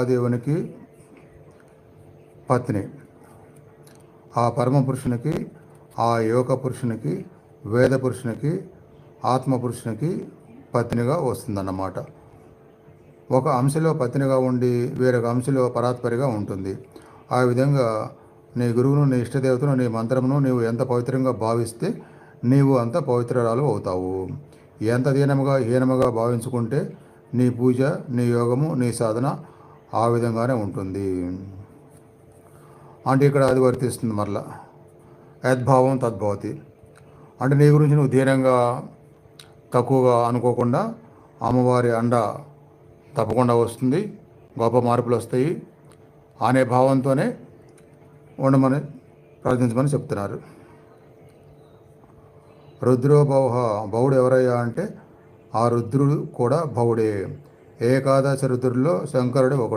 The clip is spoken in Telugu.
మహాదేవునికి పత్ని, ఆ పరమ పురుషునికి, ఆ యోగ పురుషునికి, వేద పురుషునికి, ఆత్మ పురుషునికి పత్నిగా వస్తుందన్నమాట. ఒక అంశలో పత్నిగా ఉండి వేరొక అంశలో పరాత్పరిగా ఉంటుంది. ఆ విధంగా నీ గురువును, నీ ఇష్టదేవతను, నీ మంత్రమును నీవు ఎంత పవిత్రంగా భావిస్తే నీవు అంత పవిత్రురాలు అవుతావు. ఎంత హీనముగా భావించుకుంటే నీ పూజ, నీ యోగము, నీ సాధన ఆ విధంగానే ఉంటుంది. అంటే ఇక్కడ అది వర్తిస్తుంది మరలా. యద్భావం తద్భవతి. అంటే నీ గురించి నువ్వు ధీరంగా తక్కువగా అనుకోకుండా అమ్మవారి అండ తప్పకుండా వస్తుంది, గొప్ప మార్పులు వస్తాయి అనే భావంతోనే ఉండమని ప్రార్థించమని చెప్తున్నారు. రుద్రో భవ, భవుడు ఎవరయ్యా అంటే ఆ రుద్రుడు కూడా భవుడే. ఏకాదశ రుద్రుల్లో శంకరుడు ఒకడు.